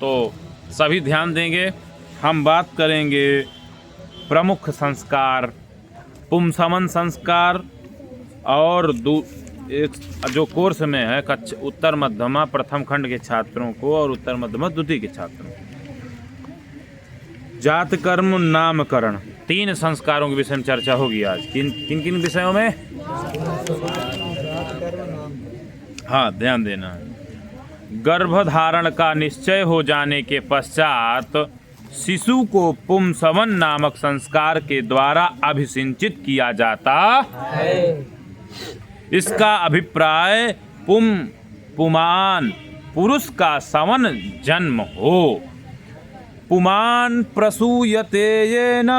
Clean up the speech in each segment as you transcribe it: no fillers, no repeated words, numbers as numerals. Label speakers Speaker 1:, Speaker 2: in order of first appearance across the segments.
Speaker 1: तो सभी ध्यान देंगे। हम बात करेंगे प्रमुख संस्कार, पुंसवन संस्कार और एक जो कोर्स में है उत्तर मध्यमा प्रथम खंड के छात्रों को और उत्तर मध्यमा द्वितीय के छात्रों को। जात कर्म नामकरण 3 संस्कारों के विषय में चर्चा होगी आज। किन किन विषयों में? हाँ, ध्यान देना है। गर्भधारण का निश्चय हो जाने के पश्चात शिशु को पुंसवन नामक संस्कार के द्वारा अभिसिंचित किया जाता है। इसका अभिप्राय पुमान पुरुष का सवन जन्म हो। पुमान प्रसूयते येन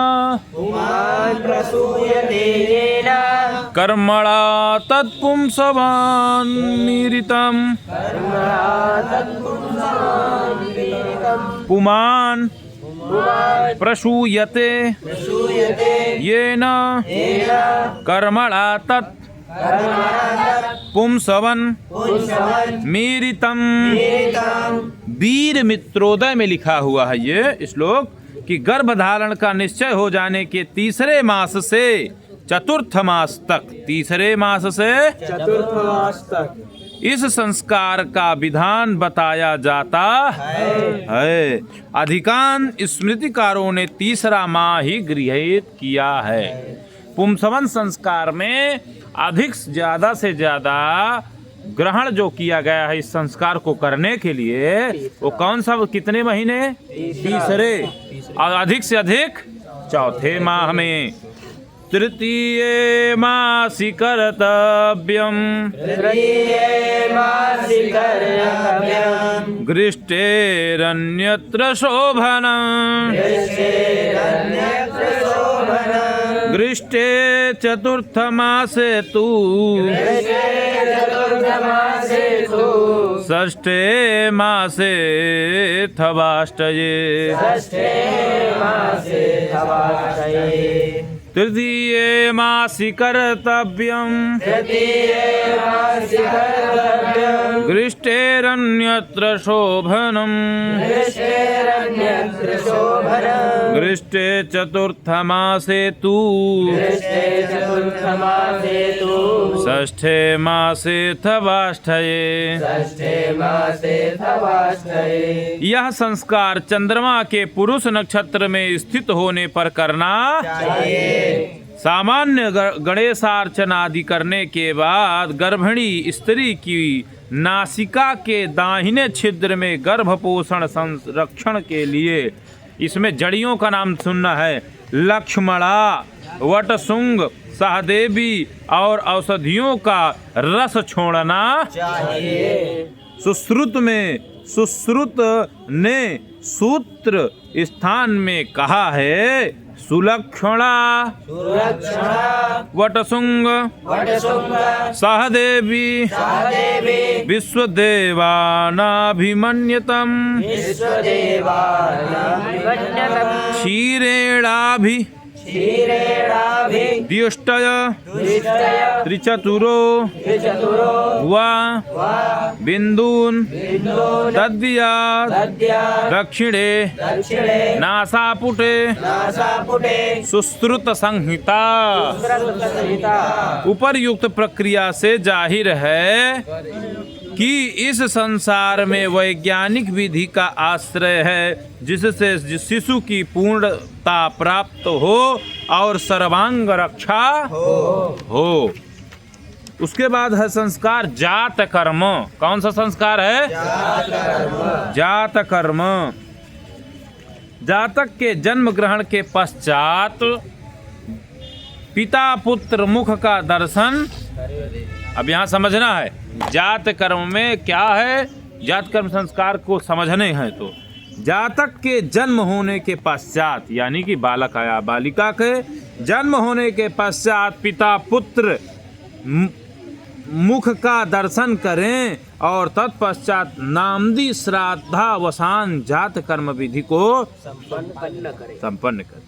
Speaker 1: कर्मणा तत्पुंसवान् मीरितम्। पुमान प्रसूयते येन कर्मणा तत् पुंसवन मीरितम। वीर मित्रोदय में लिखा हुआ है ये श्लोक कि गर्भधारण का निश्चय हो जाने के तीसरे मास से चतुर्थ मास तक, तीसरे मास से चतुर्थ मास तक इस संस्कार का विधान बताया जाता है। अधिकांश स्मृतिकारों ने तीसरा माह ही गृहीत किया है। पुंसवन संस्कार में अधिक ज्यादा से ज्यादा ग्रहण जो किया गया है इस संस्कार को करने के लिए, वो कौन सा, कितने महीने? तीसरे, और अधिक से अधिक चौथे माह में। तृतीये मासि कर्तव्यम् गृष्टेरन्यत्र शोभनम्। गृष्टे चतुर्थ मासे तु षष्ठे मासे थवाष्टये। तृतीये मासि कर्तव्यम् गृष्टेरन्यत्र शोभनम्। गृष्टे चतुर्थ मासे तु षष्ठे मासे थवाष्टये। यह संस्कार चंद्रमा के पुरुष नक्षत्र में स्थित होने पर करना चाहिए। सामान्य गणेशार्चना आदि करने के बाद गर्भिणी स्त्री की नासिका के दाहिने छिद्र में गर्भपोषण संरक्षण के लिए, इसमें जड़ियों का नाम सुनना है, लक्ष्मणा, वटशृंग, सहदेवी और औषधियों का रस छोड़ना चाहिए। सुश्रुत ने सूत्र स्थान में कहा है सुलक्षणा, वटशृंग, सहदेवी, विश्वदेवानाभिमन्यतम्। क्षीरेणाभि द्युष्टय त्रिचतुरो वा बिन्दून् दद्यात् दक्षिणे नासापुटे सुश्रुत संहिता। उपर्युक्त प्रक्रिया से जाहिर है कि इस संसार में वैज्ञानिक विधि का आश्रय है जिससे शिशु की पूर्णता प्राप्त हो और सर्वांग रक्षा हो। उसके बाद है संस्कार जात कर्म। कौन सा संस्कार है? जात कर्म। जातक के जन्म ग्रहण के पश्चात पिता पुत्र मुख का दर्शन। अब यहाँ समझना है जात कर्म में क्या है। जात कर्म संस्कार को समझने हैं तो जातक के जन्म होने के पश्चात, यानी कि बालक या बालिका के जन्म होने के पश्चात पिता पुत्र मुख का दर्शन करें और तत्पश्चात नामदी श्राद्धावसान जात कर्म विधि को संपन्न करें।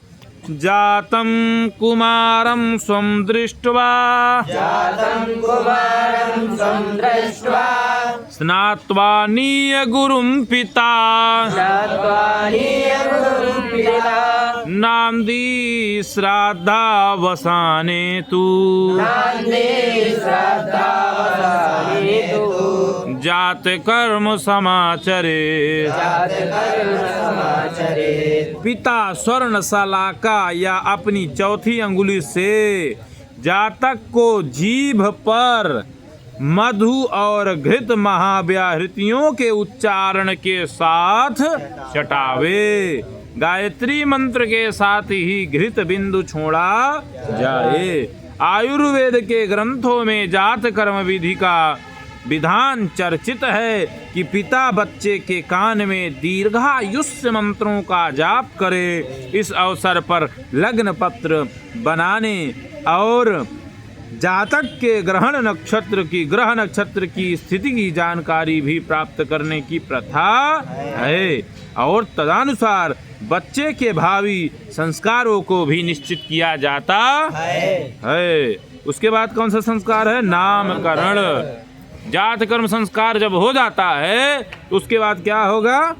Speaker 1: जातं कुमारं स्वं दृष्ट्वा स्नात्वा नीयगुरुं पिता नांदी श्राद्धावसाने तु जात कर्म समाचरे। पिता स्वर्ण सलाका या अपनी चौथी अंगुली से जातक को जीभ पर मधु और घृत महाव्याहृतियों के उच्चारण के साथ चटावे। गायत्री मंत्र के साथ ही घृत बिंदु छोड़ा जाए। आयुर्वेद के ग्रंथों में जात कर्म विधि का विधान चर्चित है कि पिता बच्चे के कान में दीर्घायुष्य मंत्रों का जाप करे। इस अवसर पर लग्न पत्र बनाने और जातक के ग्रह नक्षत्र की स्थिति की जानकारी भी प्राप्त करने की प्रथा है और तदनुसार बच्चे के भावी संस्कारों को भी निश्चित किया जाता है। उसके बाद कौन सा संस्कार है? नामकरण। जात कर्म संस्कार जब हो जाता है तो उसके बाद क्या होगा?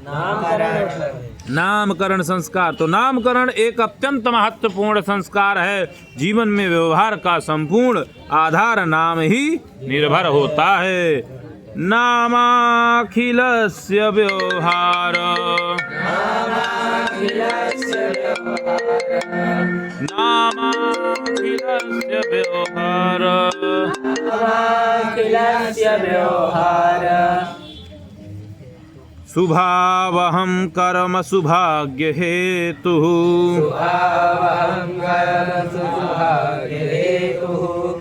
Speaker 1: नामकरण संस्कार। तो नामकरण एक अत्यंत महत्वपूर्ण संस्कार है। जीवन में व्यवहार का संपूर्ण आधार नाम ही निर्भर होता है। नामाखिलस्य व्यवहार नामाखिलस्य व्यवहार शुभावहं कर्म सुभाग्य हेतु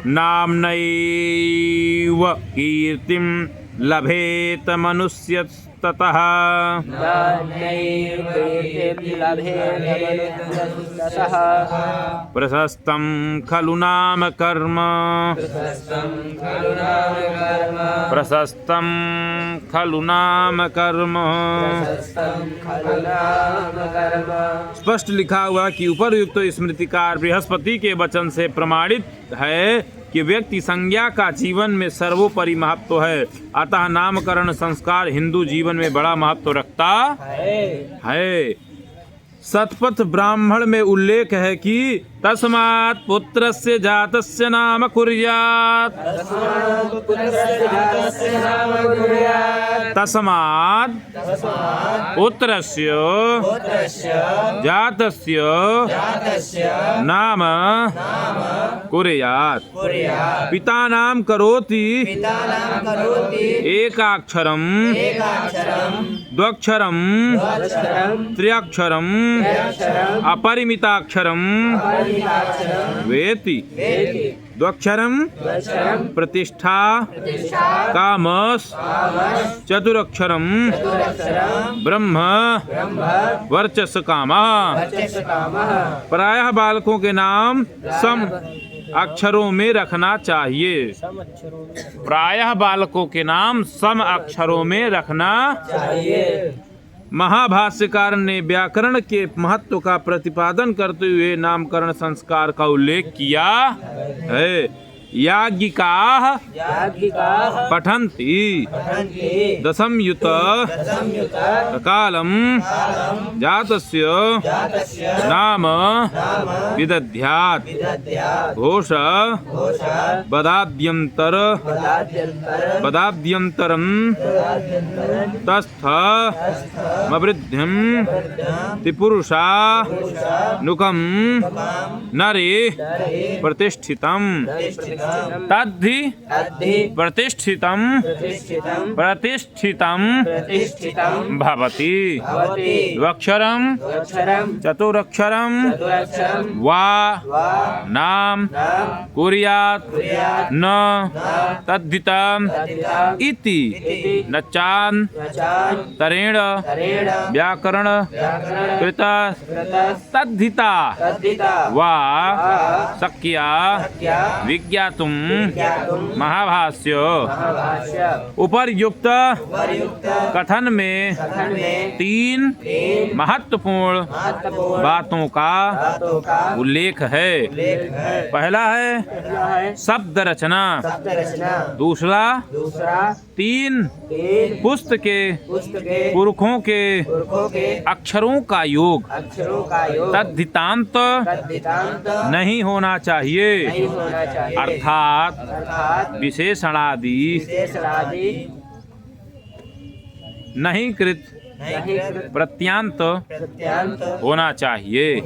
Speaker 1: नाम्नैव कीर्तिं लभेत मनुष्यस्ततः प्रशस्तं खलु नाम कर्म प्रशस्तं खलु नाम कर्म। स्पष्ट लिखा हुआ कि उपर्युक्त स्मृतिकार बृहस्पति के वचन से प्रमाणित है कि व्यक्ति संज्ञा का जीवन में सर्वोपरि महत्व है। अतः नामकरण संस्कार हिंदू जीवन में बड़ा महत्व रखता है। सतपथ ब्राह्मण में उल्लेख है कि तस्मात् पुत्रस्य जातस्य नाम कुर्यात्। तस्मात् पुत्रस्य जातस्य नाम कुर्यात्। पिता नाम करोति एकाक्षरम द्वक्षरम त्र्यक्षरम अपरिमिताक्षरम वेति। द्वक्षरम प्रतिष्ठा कामस चतुरक्षरम ब्रह्म वर्चस कामः। प्रायः बालकों के नाम सम अक्षरों में रखना चाहिए। प्रायः बालकों के नाम सम अक्षरों में रखना चाहिए। महाभाष्यकार ने व्याकरण के महत्व का प्रतिपादन करते हुए नामकरण संस्कार का उल्लेख किया है। याज्ञिकाः पठन्ति दशमयुत कालम जातस्य नाम विदध्यात् घोष बदाद्यन्तरं तस्थ मवृद्धिं त्रिपुरुषा नुकं नरे प्रतिष्ठितम् तद्धि प्रतिष्ठितं भवति। द्वक्षरं चतुरक्षरं वा नाम कुर्यात् न तद्धितम् इति नचान् तरेण व्याकरण कृत तद्धिता वा शक्या विज्ञाता विज्ञातुं महाभाष्य उपर्युक्त कथन में 3 महत्वपूर्ण बातों का उल्लेख है। पहला है शब्द रचना, दूसरा 3 पुस्तक के पुरखों के अक्षरों का योग तद्धितांत नहीं होना चाहिए, अर्थात विशेषणादि नहीं कृत प्रत्यांत होना चाहिए।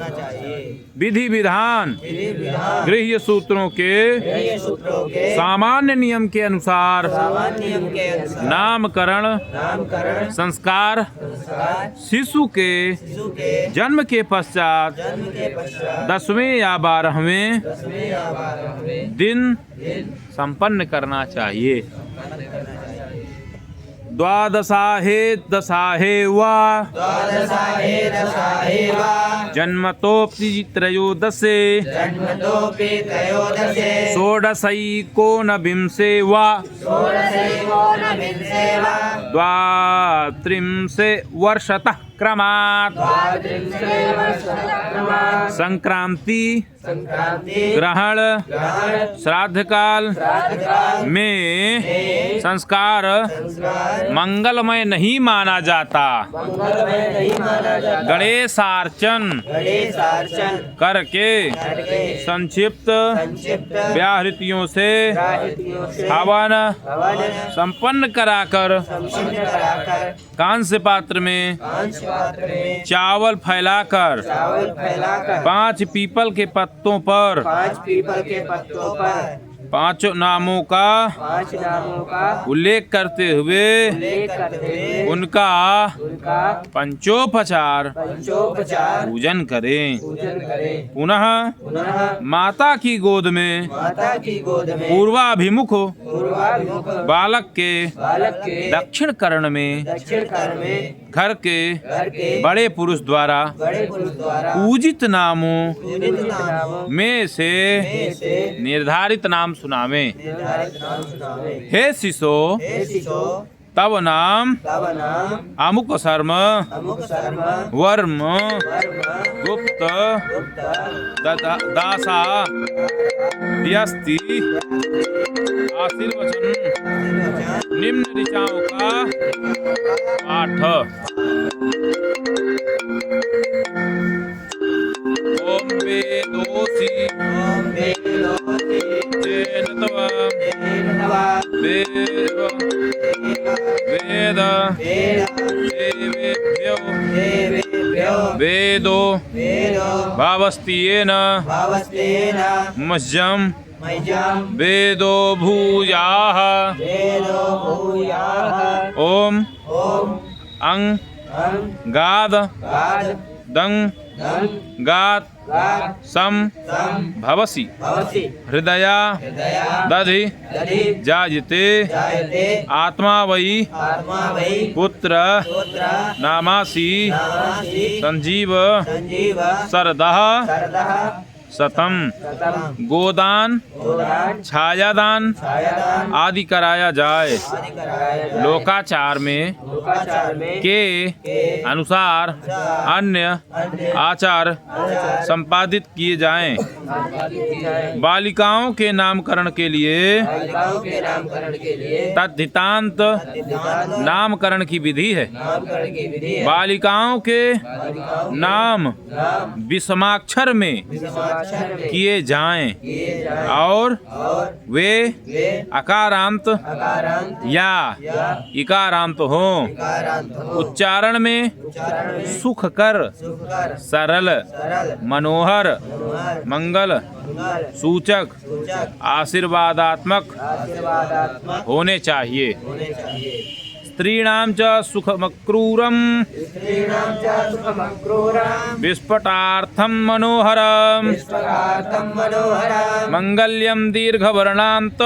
Speaker 1: विधि विधान गृह्य सूत्रों के सामान्य नियम के अनुसार नामकरण संस्कार शिशु के जन्म के पश्चात 10वें या 12वें दिन संपन्न करना चाहिए। द्वादशाहे दशाहे वा जन्मतोऽपि त्रयोदशे षोडशैकोनविंशे वा द्वात्रिंशे वर्षतः क्रमात् संक्रांति ग्रहण श्राद्ध काल में संस्कार मंगलमय नहीं माना जाता। गणेशार्चन करके संक्षिप्त व्याहृतियों से हवन संपन्न कराकर कांस्य पात्र में चावल फैलाकर 5 पीपल के पत्तों पर 5 नामों का उल्लेख करते हुए उनका पंचोपचार पूजन करें। पुनः माता की गोद में पूर्वाभिमुख बालक के दक्षिण कर्ण में घर के बड़े पुरुष द्वारा पूजित नामों में से निर्धारित नाम सुनावे। हे शिशो तब नाम अमुक शर्म वर्म गुप्त दासा यस्ति आशीर्वचन निम्न ऋचाओं का पाठ। ओम वेदोसी तेन तव वेद देवेभ्यो वेदो भावस्त्येन मह्यं वेदो भूयाः। ओम अंग गाद दंग गात सम भवसि हृदया दधि जायते आत्मा वै पुत्र नामासि संजीव सरदः शतम। गोदान छायादान आदि कराया जाए। लोकाचार में के अनुसार अन्य आचार संपादित किए जाएं। बालिकाओं के नामकरण के लिए तद्धितांत नामकरण की विधि है। बालिकाओं के नाम विषमाक्षर में किए जाएं और वे अकारांत या इकारांत हों। उच्चारण में सुखकर सरल मनोहर मंगल सूचक आशीर्वादात्मक होने चाहिए। स्त्रीणां च सुखमक्रूरं विस्फटार्थं मनोहरं मंगल्यं दीर्घवर्णान्त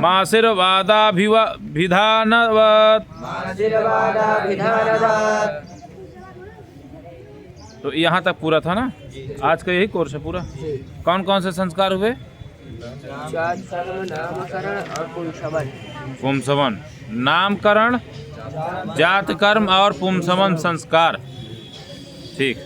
Speaker 1: माशीर्वादाभिधानवत्। तो यहाँ तक पूरा था ना? आज का यही कोर्स है पूरा। कौन कौन से संस्कार हुए?
Speaker 2: जात कर्म नामकरण और पुंसवन।
Speaker 1: पुंसवन, नामकरण, जात कर्म और पुंसवन संस्कार। ठीक।